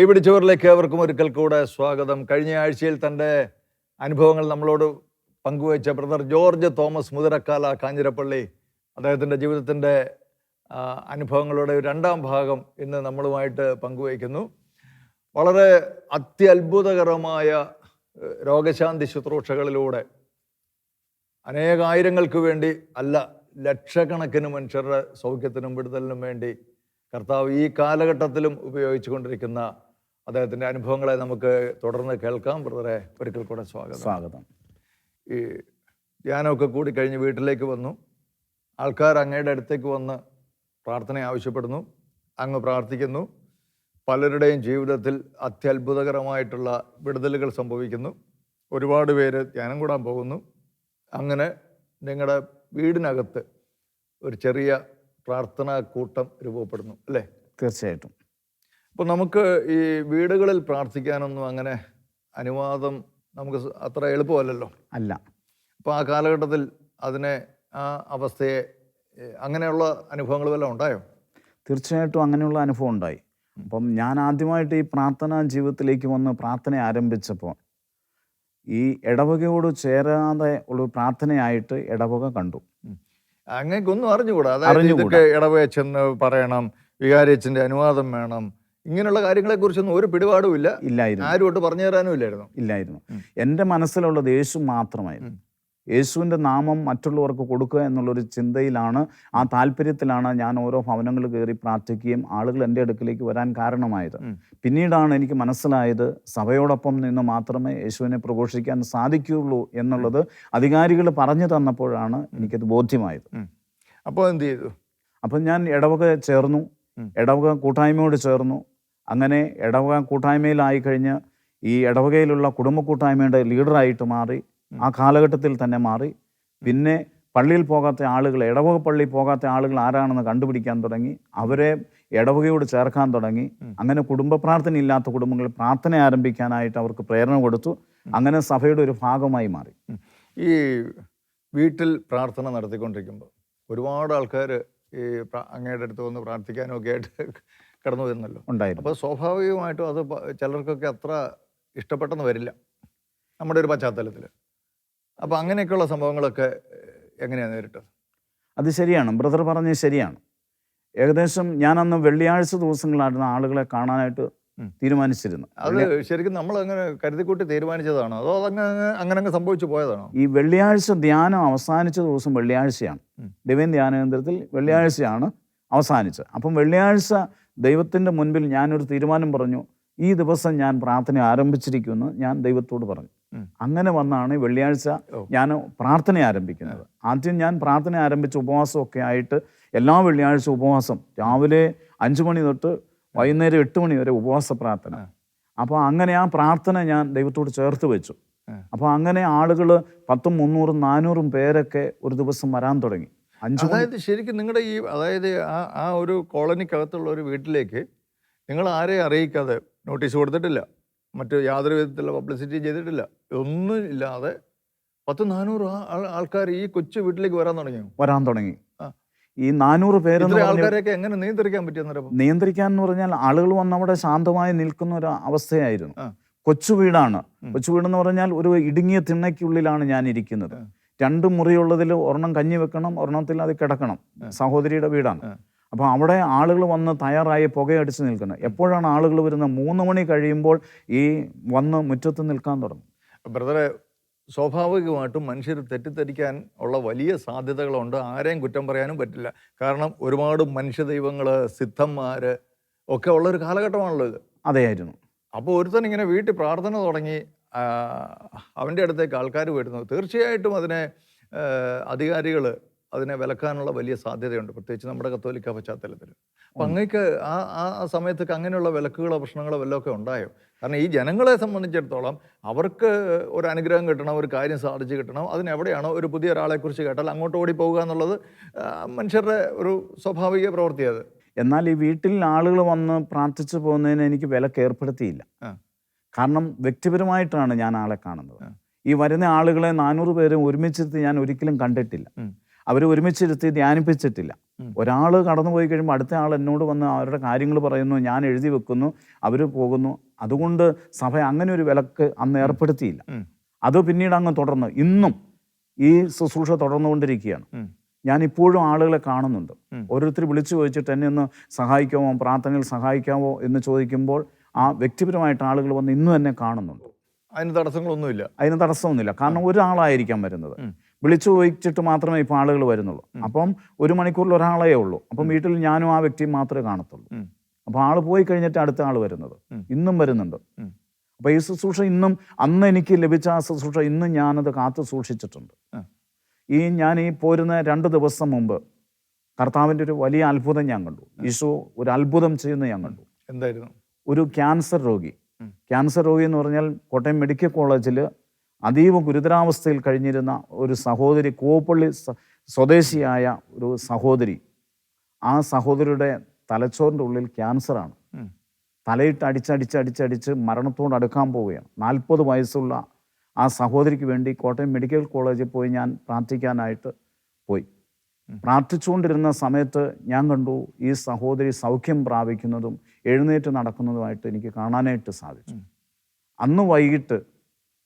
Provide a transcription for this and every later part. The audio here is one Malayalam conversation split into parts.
തീപിടിച്ചവരിലേക്ക് ഏവർക്കും ഒരിക്കൽ കൂടെ സ്വാഗതം. കഴിഞ്ഞ ആഴ്ചയിൽ തൻ്റെ അനുഭവങ്ങൾ നമ്മളോട് പങ്കുവച്ച brother George Thomas Muthirakkala Kanjirappally അദ്ദേഹത്തിൻ്റെ ജീവിതത്തിൻ്റെ അനുഭവങ്ങളുടെ രണ്ടാം ഭാഗം ഇന്ന് നമ്മളുമായിട്ട് പങ്കുവയ്ക്കുന്നു. വളരെ അത്യത്ഭുതകരമായ രോഗശാന്തി ശുശ്രൂഷകളിലൂടെ അനേകായിരങ്ങൾക്ക് വേണ്ടി അല്ല, ലക്ഷക്കണക്കിന് മനുഷ്യരുടെ സൗഖ്യത്തിനും വിടുതലിനും വേണ്ടി കർത്താവ് ഈ കാലഘട്ടത്തിലും ഉപയോഗിച്ചു കൊണ്ടിരിക്കുന്ന അദ്ദേഹത്തിൻ്റെ അനുഭവങ്ങളെ നമുക്ക് തുടർന്ന് കേൾക്കാം. ബ്രദറെ, ഒരിക്കൽ കൂടെ സ്വാഗതം. ഈ ധ്യാനമൊക്കെ കൂടി കഴിഞ്ഞ് വീട്ടിലേക്ക് വന്നു. ആൾക്കാർ അങ്ങയുടെ അടുത്തേക്ക് വന്ന് പ്രാർത്ഥന ആവശ്യപ്പെടുന്നു, അങ്ങ് പ്രാർത്ഥിക്കുന്നു. പലരുടെയും ജീവിതത്തിൽ അത്യത്ഭുതകരമായിട്ടുള്ള വിടുതലുകൾ സംഭവിക്കുന്നു. ഒരുപാട് പേര് ധ്യാനം കൂടാൻ പോകുന്നു. അങ്ങനെ നിങ്ങളുടെ വീടിനകത്ത് ഒരു ചെറിയ പ്രാർത്ഥനാ കൂട്ടം രൂപപ്പെടുന്നു, അല്ലേ? തീർച്ചയായിട്ടും. അപ്പോൾ നമുക്ക് ഈ വീടുകളിൽ പ്രാർത്ഥിക്കാനൊന്നും അങ്ങനെ അനുവാദം നമുക്ക് അത്ര എളുപ്പമല്ലല്ലോ. അല്ല. അപ്പോൾ ആ കാലഘട്ടത്തിൽ അതിനെ, ആ അവസ്ഥയെ, അങ്ങനെയുള്ള അനുഭവങ്ങൾ വല്ലതും ഉണ്ടായോ? തീർച്ചയായിട്ടും അങ്ങനെയുള്ള അനുഭവം ഉണ്ടായി. അപ്പം ഞാൻ ആദ്യമായിട്ട് ഈ പ്രാർത്ഥനാ ജീവിതത്തിലേക്ക് വന്ന് പ്രാർത്ഥന ആരംഭിച്ചപ്പോൾ ഈ ഇടവകയോട് ചേരാതെ ഉള്ള പ്രാർത്ഥനയായിട്ട് ഇടവക കണ്ടു. അങ്ങനെയൊന്നും അറിഞ്ഞുകൂടാ? അതായത് ഇതൊക്കെ ഇടവകയിൽ ചെന്ന് പറയണം, വികാരിയച്ഛൻ്റെ അനുവാദം വേണം, ഇങ്ങനെയുള്ള കാര്യങ്ങളെ കുറിച്ചൊന്നും ഒരു പിടിപാടും ഇല്ലായിരുന്നു. ആരുമായിട്ട് പറഞ്ഞു തരാനും ഇല്ലായിരുന്നു. എൻ്റെ മനസ്സിലുള്ളത് യേശു മാത്രമായിരുന്നു. യേശുവിൻ്റെ നാമം മറ്റുള്ളവർക്ക് കൊടുക്കുക എന്നുള്ളൊരു ചിന്തയിലാണ്, ആ താല്പര്യത്തിലാണ് ഞാൻ ഓരോ ഭവനങ്ങൾ കയറി പ്രാർത്ഥിക്കുകയും ആളുകൾ എൻ്റെ അടുക്കിലേക്ക് വരാൻ കാരണമായത്. പിന്നീടാണ് എനിക്ക് മനസ്സിലായത് സഭയോടൊപ്പം നിന്ന് മാത്രമേ യേശുവിനെ പ്രഘോഷിക്കാൻ സാധിക്കുകയുള്ളൂ എന്നുള്ളത് അധികാരികൾ പറഞ്ഞു തന്നപ്പോഴാണ് എനിക്കത് ബോധ്യമായത്. അപ്പോൾ എന്ത് ചെയ്തു? അപ്പം ഞാൻ ഇടവക ചേർന്നു, ഇടവക കൂട്ടായ്മയോട് ചേർന്നു. അങ്ങനെ ഇടവക കൂട്ടായ്മയിലായി കഴിഞ്ഞ് ഈ ഇടവകയിലുള്ള കുടുംബ കൂട്ടായ്മയുടെ ലീഡറായിട്ട് മാറി. ആ കാലഘട്ടത്തിൽ തന്നെ മാറി. പിന്നെ പള്ളിയിൽ പോകാത്ത ആളുകൾ, ഇടവക പള്ളിയിൽ പോകാത്ത ആളുകൾ ആരാണെന്ന് കണ്ടുപിടിക്കാൻ തുടങ്ങി. അവരെ ഇടവകയോട് ചേർക്കാൻ തുടങ്ങി. അങ്ങനെ കുടുംബ പ്രാർത്ഥന ഇല്ലാത്ത കുടുംബങ്ങളിൽ പ്രാർത്ഥന ആരംഭിക്കാനായിട്ട് അവർക്ക് പ്രേരണ കൊടുത്തു. അങ്ങനെ സഭയുടെ ഒരു ഭാഗമായി മാറി. ഈ വീട്ടിൽ പ്രാർത്ഥന നടത്തിക്കൊണ്ടിരിക്കുമ്പോൾ ഒരുപാട് ആൾക്കാർ ഈ അങ്ങയുടെ അടുത്ത് വന്ന് പ്രാർത്ഥിക്കാനും ഒക്കെ ആയിട്ട് കടന്നു വരുന്നല്ലോ, ഉണ്ടായിരുന്നു. അപ്പോൾ സ്വാഭാവികമായിട്ടും അത് ചിലർക്കൊക്കെ അത്ര ഇഷ്ടപ്പെട്ടെന്ന് വരില്ല നമ്മുടെ ഒരു പശ്ചാത്തലത്തിൽ. അപ്പോൾ അങ്ങനെയൊക്കെയുള്ള സംഭവങ്ങളൊക്കെ എങ്ങനെയാണ് നേരിട്ടത്? അത് ശരിയാണ്, ബ്രദർ പറഞ്ഞത് ശരിയാണ്. ഏകദേശം ഞാനന്ന് വെള്ളിയാഴ്ച ദിവസങ്ങളായിരുന്നു ആളുകളെ കാണാനായിട്ട് തീരുമാനിച്ചിരുന്നു. അത് ശരിക്കും നമ്മൾ അങ്ങനെ കരുതിക്കൂട്ടി തീരുമാനിച്ചതാണോ, അതോ അങ്ങനെ സംഭവിച്ചു പോയതാണോ? ഈ വെള്ളിയാഴ്ച ധ്യാനം അവസാനിച്ച ദിവസം വെള്ളിയാഴ്ചയാണ്. ഡിവൈൻ ധ്യാനകേന്ദ്രത്തിൽ വെള്ളിയാഴ്ചയാണ് അവസാനിച്ചത്. അപ്പം വെള്ളിയാഴ്ച ദൈവത്തിൻ്റെ മുൻപിൽ ഞാനൊരു തീരുമാനം പറഞ്ഞു, ഈ ദിവസം ഞാൻ പ്രാർത്ഥന ആരംഭിച്ചിരിക്കുമെന്ന് ഞാൻ ദൈവത്തോട് പറഞ്ഞു. അങ്ങനെ വന്നാണ് വെള്ളിയാഴ്ച ഞാൻ പ്രാർത്ഥന ആരംഭിക്കുന്നത്. ആദ്യം ഞാൻ പ്രാർത്ഥന ആരംഭിച്ച ഉപവാസമൊക്കെ ആയിട്ട് എല്ലാ വെള്ളിയാഴ്ച ഉപവാസം, രാവിലെ 5 മണി തൊട്ട് വൈകുന്നേരം 8 മണി വരെ ഉപവാസ പ്രാർത്ഥന. അപ്പോൾ അങ്ങനെ ആ പ്രാർത്ഥന ഞാൻ ദൈവത്തോട് ചേർത്ത് വെച്ചു. അപ്പോൾ അങ്ങനെ ആളുകൾ 100, 300, 400 പേരൊക്കെ ഒരു ദിവസം വരാൻ തുടങ്ങി. അതായത് ശരിക്കും നിങ്ങളുടെ ഈ, അതായത് ആ ഒരു കോളനിക്കകത്തുള്ള ഒരു വീട്ടിലേക്ക് നിങ്ങൾ ആരെയും അറിയിക്കാതെ, നോട്ടീസ് കൊടുത്തിട്ടില്ല, മറ്റ് യാതൊരു വിധത്തിലുള്ള പബ്ലിസിറ്റി ചെയ്തിട്ടില്ല, ഒന്നും ഇല്ലാതെ 100-400 ആൾക്കാർ ഈ കൊച്ചു വീട്ടിലേക്ക് വരാൻ തുടങ്ങി. ഈ 400 പേര് ആൾക്കാരെയൊക്കെ എങ്ങനെ നിയന്ത്രിക്കാൻ പറ്റിയെന്നറിയാം? നിയന്ത്രിക്കാൻ എന്ന് പറഞ്ഞാൽ ആളുകൾ വന്ന് അവിടെ ശാന്തമായി നിൽക്കുന്ന ഒരു അവസ്ഥയായിരുന്നു. കൊച്ചു വീടെന്ന് പറഞ്ഞാൽ ഒരു ഇടുങ്ങിയ തിണ്ണയ്ക്കുള്ളിലാണ് ഞാൻ ഇരിക്കുന്നത്. 2 മുറിയുള്ളതിൽ ഒരെണ്ണം കഞ്ഞി വെക്കണം, ഒരെണ്ണത്തിൽ അത് കിടക്കണം. സഹോദരിയുടെ വീടാണ്. അപ്പോൾ അവിടെ ആളുകൾ വന്ന് തയ്യാറായി പുകയടിച്ച് നിൽക്കുന്നത്. എപ്പോഴാണ് ആളുകൾ വരുന്നത്? 3 മണി കഴിയുമ്പോൾ ഈ വന്ന് മുറ്റത്ത് നിൽക്കാൻ തുടങ്ങും. ബ്രദറെ, സ്വാഭാവികമായിട്ടും മനുഷ്യർ തെറ്റിദ്ധരിക്കാൻ ഉള്ള വലിയ സാധ്യതകളുണ്ട്. ആരെയും കുറ്റം പറയാനും പറ്റില്ല. കാരണം ഒരുപാട് മനുഷ്യ ദൈവങ്ങൾ, സിദ്ധന്മാർ ഒക്കെ ഉള്ളൊരു കാലഘട്ടമാണല്ലോ ഇത്. അതെയായിരുന്നു. അപ്പോൾ ഒരുത്തൻ ഇങ്ങനെ വീട്ടിൽ പ്രാർത്ഥന തുടങ്ങി അവൻ്റെ അടുത്തേക്ക് ആൾക്കാർ വരുന്നു. തീർച്ചയായിട്ടും അതിനെ അധികാരികൾ അതിനെ വിലക്കാനുള്ള വലിയ സാധ്യതയുണ്ട്, പ്രത്യേകിച്ച് നമ്മുടെ കത്തോലിക്ക പശ്ചാത്തലത്തിൽ. അപ്പം അങ്ങേക്ക് ആ സമയത്തൊക്കെ അങ്ങനെയുള്ള വിലക്കുകളോ പ്രശ്നങ്ങളോ വല്ലതൊക്കെ ഉണ്ടായോ? കാരണം ഈ ജനങ്ങളെ സംബന്ധിച്ചിടത്തോളം അവർക്ക് ഒരു അനുഗ്രഹം കിട്ടണം, ഒരു കാര്യം സാധിച്ച് കിട്ടണം. അതിനെവിടെയാണോ ഒരു പുതിയ ഒരാളെക്കുറിച്ച് കേട്ടാൽ അങ്ങോട്ട് ഓടിപ്പോവുക എന്നുള്ളത് മനുഷ്യരുടെ ഒരു സ്വാഭാവിക പ്രവൃത്തിയത്. എന്നാൽ ഈ വീട്ടിൽ ആളുകൾ വന്ന് പ്രാർത്ഥിച്ചു പോകുന്നതിന് എനിക്ക് വിലക്ക് ഏർപ്പെടുത്തിയില്ല. കാരണം വ്യക്തിപരമായിട്ടാണ് ഞാൻ ആളെ കാണുന്നത്. ഈ വരുന്ന ആളുകളെ 400 പേരും ഒരുമിച്ചിരുത്തി ഞാൻ ഒരിക്കലും കണ്ടിട്ടില്ല. അവർ ഒരുമിച്ചിരുത്തി ധ്യാനിപ്പിച്ചിട്ടില്ല. ഒരാൾ കടന്നു പോയി കഴിയുമ്പോൾ അടുത്ത ആൾ എന്നോട് വന്ന് അവരുടെ കാര്യങ്ങൾ പറയുന്നു, ഞാൻ എഴുതി വെക്കുന്നു, അവർ പോകുന്നു. അതുകൊണ്ട് സഭ അങ്ങനെ ഒരു വിലക്ക് അന്ന് ഏർപ്പെടുത്തിയില്ല. അത് പിന്നീട് അങ്ങ് തുടർന്ന് ഇന്നും ഈ ശുശ്രൂഷ തുടർന്നുകൊണ്ടിരിക്കുകയാണ്. ഞാൻ ഇപ്പോഴും ആളുകളെ കാണുന്നുണ്ട്. ഓരോരുത്തർ വിളിച്ചു ചോദിച്ചിട്ട് എന്നെ ഒന്ന് സഹായിക്കാമോ, പ്രാർത്ഥനയിൽ സഹായിക്കാമോ എന്ന് ചോദിക്കുമ്പോൾ ആ വ്യക്തിപരമായിട്ട് ആളുകൾ വന്ന് ഇന്നും എന്നെ കാണുന്നുണ്ട്. അതിന് തടസ്സങ്ങളൊന്നുമില്ല. അതിന് തടസ്സമൊന്നുമില്ല. കാരണം ഒരാളായിരിക്കാം വരുന്നത്. വിളിച്ചു ചോദിച്ചിട്ട് മാത്രമേ ഇപ്പോൾ ആളുകൾ വരുന്നുള്ളൂ. അപ്പം 1 മണിക്കൂറിൽ ഒരാളേ ഉള്ളൂ. അപ്പം വീട്ടിൽ ഞാനും ആ വ്യക്തിയും മാത്രമേ കാണത്തുള്ളൂ. അപ്പോൾ ആൾ പോയി കഴിഞ്ഞിട്ട് അടുത്ത ആൾ വരുന്നത്. ഇന്നും വരുന്നുണ്ട്. അപ്പോൾ ഈ ശുശ്രൂഷ ഇന്നും, അന്ന് എനിക്ക് ലഭിച്ച ആ ശുശ്രൂഷ ഇന്നും ഞാനത് കാത്തു സൂക്ഷിച്ചിട്ടുണ്ട്. ഞാൻ ഈ പോരുന്ന 2 ദിവസം മുമ്പ് കർത്താവിൻ്റെ ഒരു വലിയ അത്ഭുതം ഞാൻ കണ്ടു. ഈശോ ഒരു അത്ഭുതം ചെയ്യുന്നത് ഞാൻ കണ്ടു. എന്തായിരുന്നു? ഒരു ക്യാൻസർ രോഗി എന്ന് പറഞ്ഞാൽ കോട്ടയം മെഡിക്കൽ കോളേജിൽ അതീവ ഗുരുതരാവസ്ഥയിൽ കഴിഞ്ഞിരുന്ന ഒരു സഹോദരി, കൂവപ്പള്ളി സ്വദേശിയായ ഒരു സഹോദരി. ആ സഹോദരിയുടെ തലച്ചോറിൻ്റെ ഉള്ളിൽ ക്യാൻസറാണ്. തലയിട്ട് അടിച്ചടിച്ച് മരണത്തോട് അടുക്കാൻ പോവുകയാണ്. 40 വയസ്സുള്ള ആ സഹോദരിക്ക് വേണ്ടി കോട്ടയം മെഡിക്കൽ കോളേജിൽ പോയി ഞാൻ പ്രാർത്ഥിക്കാനായിട്ട് പോയി. പ്രാർത്ഥിച്ചുകൊണ്ടിരുന്ന സമയത്ത് ഞാൻ കണ്ടു ഈ സഹോദരി സൗഖ്യം പ്രാപിക്കുന്നതും എഴുന്നേറ്റ് നടക്കുന്നതുമായിട്ട് എനിക്ക് കാണാനായിട്ട് സാധിച്ചു. അന്ന് വൈകിട്ട്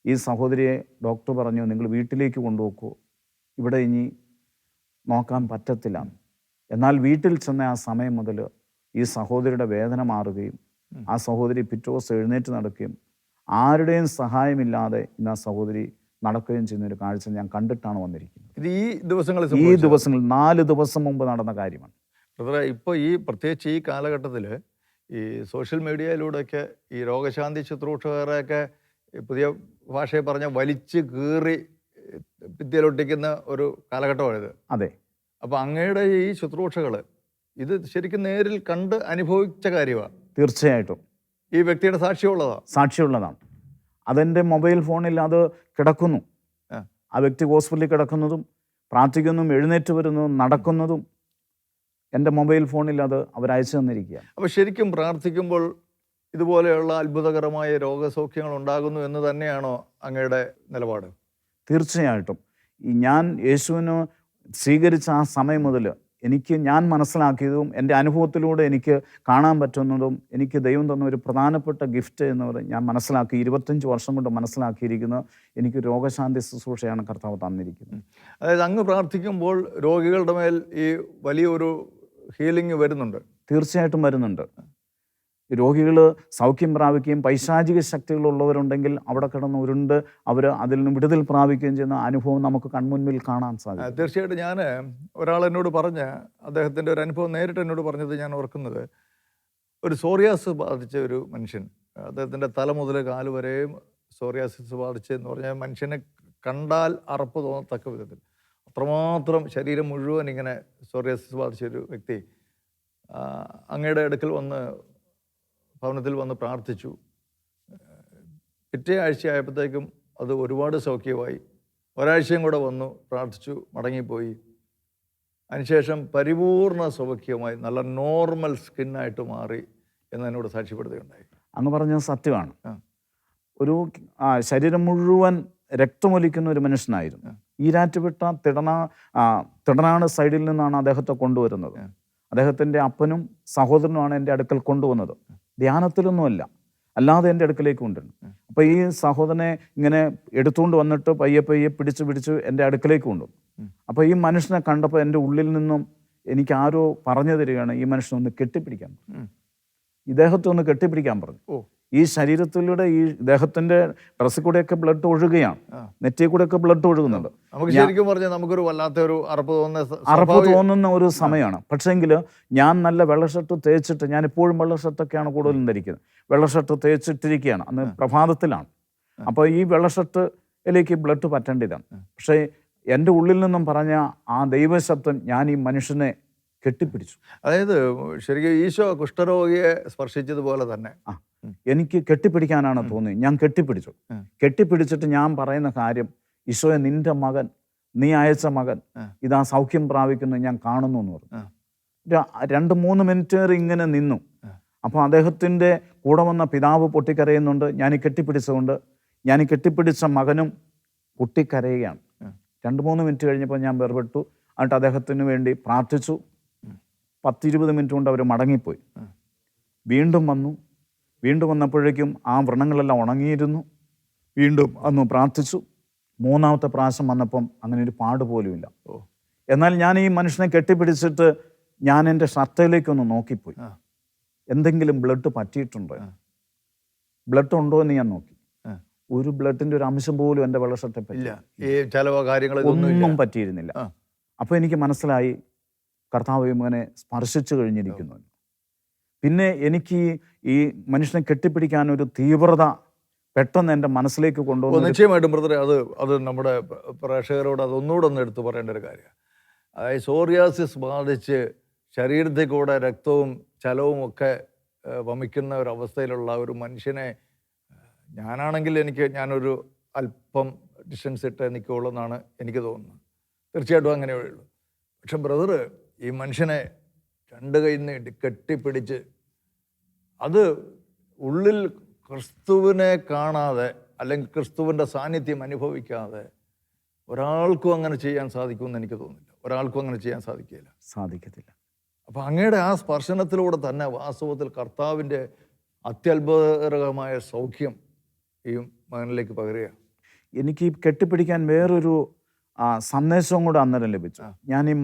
ഈ സഹോദരിയെ ഡോക്ടർ പറഞ്ഞു, നിങ്ങൾ വീട്ടിലേക്ക് കൊണ്ടുപോക്കൂ, ഇവിടെ ഇനി നോക്കാൻ പറ്റത്തില്ല. എന്നാൽ വീട്ടിൽ ചെന്ന ആ സമയം മുതൽ ഈ സഹോദരിയുടെ വേദന മാറുകയും ആ സഹോദരി പിറ്റേ ദിവസം എഴുന്നേറ്റ് നടക്കുകയും ആരുടെയും സഹായമില്ലാതെ ഇന്ന് ആ സഹോദരി നടക്കുകയും ചെയ്യുന്ന ഒരു കാഴ്ച ഞാൻ കണ്ടിട്ടാണ് വന്നിരിക്കുന്നത്. ഇത് ഈ ദിവസങ്ങളിൽ 4 ദിവസം മുമ്പ് നടന്ന കാര്യമാണ്. ഇപ്പോൾ ഈ പ്രത്യേകിച്ച് ഈ കാലഘട്ടത്തിൽ ഈ സോഷ്യൽ മീഡിയയിലൂടെയൊക്കെ ഈ രോഗശാന്തി ശുശ്രൂഷകരെയൊക്കെ പുതിയ ഭാഷയെ പറഞ്ഞാൽ വലിച്ച് കീറി ഭിത്തിയിലൊട്ടിക്കുന്ന ഒരു കാലഘട്ടമാണിത്. അതെ. അപ്പോൾ അങ്ങയുടെ ഈ ശുശ്രൂഷകൾ ഇത് ശരിക്കും നേരിൽ കണ്ട് അനുഭവിച്ച കാര്യമാണ്. തീർച്ചയായിട്ടും ഈ വ്യക്തിയുടെ സാക്ഷ്യമുള്ളതാണ്. അതെൻ്റെ മൊബൈൽ ഫോണിൽ അത് കിടക്കുന്നു. ആ വ്യക്തി ഹോസ്പിറ്റലിൽ കിടക്കുന്നതും പ്രാർത്ഥിക്കുന്നതും എഴുന്നേറ്റ് വരുന്നതും നടക്കുന്നതും എൻ്റെ മൊബൈൽ ഫോണിൽ അത് അവരയച്ചു തന്നിരിക്കുക. അപ്പോൾ ശരിക്കും പ്രാർത്ഥിക്കുമ്പോൾ ഇതുപോലെയുള്ള അത്ഭുതകരമായ രോഗസൗഖ്യങ്ങൾ ഉണ്ടാകുന്നു എന്ന് തന്നെയാണോ അങ്ങയുടെ നിലപാട്? തീർച്ചയായിട്ടും. ഞാൻ യേശുവിനെ സ്വീകരിച്ച ആ സമയം മുതൽ ഞാൻ മനസ്സിലാക്കിയതും എൻ്റെ അനുഭവത്തിലൂടെ എനിക്ക് കാണാൻ പറ്റുന്നതും എനിക്ക് ദൈവം തന്ന ഒരു പ്രധാനപ്പെട്ട ഗിഫ്റ്റ് എന്ന് ഞാൻ മനസ്സിലാക്കി 25 വർഷം കൊണ്ട് മനസ്സിലാക്കിയിരിക്കുന്നത് എനിക്ക് രോഗശാന്തി ശുശ്രൂഷയാണ് കർത്താവ് തന്നിരിക്കുന്നത്. അതായത് അങ്ങ് പ്രാർത്ഥിക്കുമ്പോൾ രോഗികളുടെ മേൽ ഈ വലിയൊരു ഹീലിംഗ് വരുന്നുണ്ട്. തീർച്ചയായിട്ടും വരുന്നുണ്ട്. രോഗികൾ സൗഖ്യം പ്രാപിക്കുകയും പൈശാചിക ശക്തികളുള്ളവരുണ്ടെങ്കിൽ അവിടെ കിടന്ന് ഉരുണ്ട് അവർ അതിൽ നിന്ന് വിടുതൽ പ്രാപിക്കുകയും ചെയ്യുന്ന അനുഭവം നമുക്ക് കൺമുൻപിൽ കാണാൻ സാധിക്കും. തീർച്ചയായിട്ടും. ഞാൻ ഒരാൾ എന്നോട് അദ്ദേഹത്തിൻ്റെ ഒരു അനുഭവം നേരിട്ട് എന്നോട് പറഞ്ഞത് ഞാൻ ഓർക്കുന്നത്, ഒരു സോറിയാസിസ് ബാധിച്ച ഒരു മനുഷ്യൻ, അദ്ദേഹത്തിൻ്റെ തല മുതൽ കാല് വരെയും സോറിയാസിസ് ബാധിച്ചെന്ന് പറഞ്ഞാൽ മനുഷ്യനെ കണ്ടാൽ അറപ്പ് തോന്നത്തക്ക വിധത്തിൽ അത്രമാത്രം ശരീരം മുഴുവൻ ഇങ്ങനെ സോറിയാസിസ് ബാധിച്ച ഒരു വ്യക്തി അങ്ങയുടെ അടുക്കൽ ഭവനത്തിൽ വന്ന് പ്രാർത്ഥിച്ചു. പിറ്റേ ആഴ്ചയായപ്പോഴത്തേക്കും അത് ഒരുപാട് സൗഖ്യമായി. ഒരാഴ്ചയും കൂടെ വന്നു പ്രാർത്ഥിച്ചു, മടങ്ങിപ്പോയി. അതിനുശേഷം പരിപൂർണ സൗഖ്യമായി നല്ല നോർമൽ സ്കിന്നായിട്ട് മാറി എന്നതിനോട് സാക്ഷ്യപ്പെടുത്തുകയുണ്ടായി. അങ്ങ് പറഞ്ഞത് സത്യമാണ്. ഒരു ശരീരം മുഴുവൻ രക്തമൊലിക്കുന്ന ഒരു മനുഷ്യനായിരുന്നു. ഈരാറ്റുപെട്ട തിടനാട് സൈഡിൽ നിന്നാണ് അദ്ദേഹത്തെ കൊണ്ടുവരുന്നത്. അദ്ദേഹത്തിൻ്റെ അപ്പനും സഹോദരനുമാണ് എൻ്റെ അടുക്കൽ കൊണ്ടുവന്നത്. ധ്യാനത്തിലൊന്നുമല്ല, അല്ലാതെ എൻ്റെ അടുക്കലേക്ക് കൊണ്ടുവരുന്നു. അപ്പോൾ ഈ സഹോദരനെ ഇങ്ങനെ എടുത്തുകൊണ്ട് വന്നിട്ട് പയ്യെ പിടിച്ച് എൻ്റെ അടുക്കലേക്ക് കൊണ്ടുവന്നു. അപ്പോൾ ഈ മനുഷ്യനെ കണ്ടപ്പോൾ എൻ്റെ ഉള്ളിൽ നിന്നും എനിക്ക് ആരോ പറഞ്ഞു തരികയാണ്, ഈ മനുഷ്യനൊന്ന് കെട്ടിപ്പിടിക്കാൻ പറഞ്ഞു. ഇദ്ദേഹത്തെ ഒന്ന് കെട്ടിപ്പിടിക്കാൻ പറഞ്ഞു. ഈ ശരീരത്തിലൂടെ ഈ ഇദ്ദേഹത്തിൻ്റെ ഡ്രസ്സിൽ കൂടെയൊക്കെ ബ്ലഡ് ഒഴുകുകയാണ്, നെറ്റിയിൽ കൂടെയൊക്കെ ബ്ലഡ് ഒഴുകുന്നുണ്ട്. നമുക്കൊരു വല്ലാത്തൊരു അറപ്പ് തോന്നുന്ന ഒരു സമയമാണ്. പക്ഷേങ്കിൽ ഞാൻ നല്ല വെള്ള ഷർട്ട് തേച്ചിട്ട്, ഞാൻ എപ്പോഴും വെള്ള ഷർട്ടൊക്കെയാണ് കൂടുതലും ധരിക്കുന്നത്, വെള്ള ഷർട്ട് തേച്ചിട്ടിരിക്കുകയാണ്. അന്ന് പ്രഭാതത്തിലാണ്. അപ്പോൾ ഈ വെള്ള ഷർട്ടിലേക്ക് ബ്ലഡ് പറ്റേണ്ടതാണ്. പക്ഷേ എൻ്റെ ഉള്ളിൽ നിന്നും പറഞ്ഞ ആ ദൈവശബ്ദം ഞാൻ ഈ മനുഷ്യനെ കെട്ടിപ്പിടിച്ചു. അതായത് ശരിക്കും ഈശോ കുഷ്ഠരോഗിയെ സ്പർശിച്ചതുപോലെ തന്നെ എനിക്ക് കെട്ടിപ്പിടിക്കാനാണ് തോന്നിയത്. ഞാൻ കെട്ടിപ്പിടിച്ചിട്ട് ഞാൻ പറയുന്ന കാര്യം, ഈശോയെ, നിന്റെ മകൻ, നീ അയച്ച മകൻ ഇതാ സൗഖ്യം പ്രാപിക്കുന്നു ഞാൻ കാണുന്നു എന്ന് പറഞ്ഞു. 2-3 മിനിറ്റ് ഇങ്ങനെ നിന്നു. അപ്പോൾ അദ്ദേഹത്തിൻ്റെ കൂടെ വന്ന പിതാവ് പൊട്ടിക്കരയുന്നുണ്ട്. ഞാൻ കെട്ടിപ്പിടിച്ച മകനും പൊട്ടിക്കരയുകയാണ്. 2-3 മിനിറ്റ് കഴിഞ്ഞപ്പോൾ ഞാൻ വേർപെട്ടു. എന്നിട്ട് അദ്ദേഹത്തിന് വേണ്ടി പ്രാർത്ഥിച്ചു. 10-20 മിനിറ്റ് കൊണ്ട് അവർ മടങ്ങിപ്പോയി. വീണ്ടും വന്നപ്പോഴേക്കും ആ വ്രണങ്ങളെല്ലാം ഉണങ്ങിയിരുന്നു. വീണ്ടും അന്ന് പ്രാർത്ഥിച്ചു. 3-ാമത്തെ പ്രാവശ്യം വന്നപ്പം അങ്ങനെ ഒരു പാട് പോലുമില്ല. എന്നാൽ ഞാൻ ഈ മനുഷ്യനെ കെട്ടിപ്പിടിച്ചിട്ട് ഞാൻ എൻ്റെ ഷർട്ടിലേക്കൊന്ന് നോക്കിപ്പോയി. എന്തെങ്കിലും ബ്ലഡ് പറ്റിയിട്ടുണ്ടോ, ബ്ലഡ് ഉണ്ടോ എന്ന് ഞാൻ നോക്കി. ഒരു ബ്ലഡിൻ്റെ ഒരു അംശം പോലും എൻ്റെ വെള്ള ഷർട്ടിൽ പറ്റില്ല, ഒന്നും പറ്റിയിരുന്നില്ല. അപ്പോൾ എനിക്ക് മനസ്സിലായി കർത്താവ് ഇങ്ങനെ സ്പർശിച്ചു കഴിഞ്ഞിരിക്കുന്നു. പിന്നെ എനിക്ക് ഈ മനുഷ്യനെ കെട്ടിപ്പിടിക്കാൻ ഒരു തീവ്രത പെട്ടെന്ന് എൻ്റെ മനസ്സിലേക്ക് കൊണ്ടുവന്നു. നിശ്ചയമായിട്ടും ബ്രദറെ, അത് നമ്മുടെ പ്രേക്ഷകരോട് അതൊന്നുകൂടെ ഒന്ന് എടുത്തു പറയേണ്ട ഒരു കാര്യമാണ്. അതായത് സോറിയാസിസ് ബാധിച്ച് ശരീരത്തിൽ കൂടെ രക്തവും ചലവും ഒക്കെ വമിക്കുന്ന ഒരവസ്ഥയിലുള്ള ഒരു മനുഷ്യനെ ഞാനാണെങ്കിൽ ഞാനൊരു അല്പം ഡിസ്റ്റൻസ് ഇട്ട് നിൽക്കുകയുള്ളൂ എന്നാണ് എനിക്ക് തോന്നുന്നത്. തീർച്ചയായിട്ടും അങ്ങനെയേ ഉള്ളൂ. പക്ഷെ ബ്രദറ് ഈ മനുഷ്യനെ 2 കൈ നീട്ടി കെട്ടിപ്പിടിച്ച്, അത് ഉള്ളിൽ ക്രിസ്തുവിനെ കാണാതെ അല്ലെങ്കിൽ ക്രിസ്തുവിൻ്റെ സാന്നിധ്യം അനുഭവിക്കാതെ ഒരാൾക്കും അങ്ങനെ ചെയ്യാൻ സാധിക്കുമെന്ന് എനിക്ക് തോന്നുന്നില്ല. ഒരാൾക്കും അങ്ങനെ ചെയ്യാൻ സാധിക്കത്തില്ല. അപ്പം അങ്ങയുടെ ആ സ്പർശനത്തിലൂടെ തന്നെ വാസ്തവത്തിൽ കർത്താവിൻ്റെ അത്യത്ഭുതകരമായ സൗഖ്യം ഈ മകനിലേക്ക് പകരുക. എനിക്ക് കെട്ടിപ്പിടിക്കാൻ വേറൊരു സന്ദേശവും കൂടെ അന്നേരം ലഭിച്ചു. ഞാൻ ഈ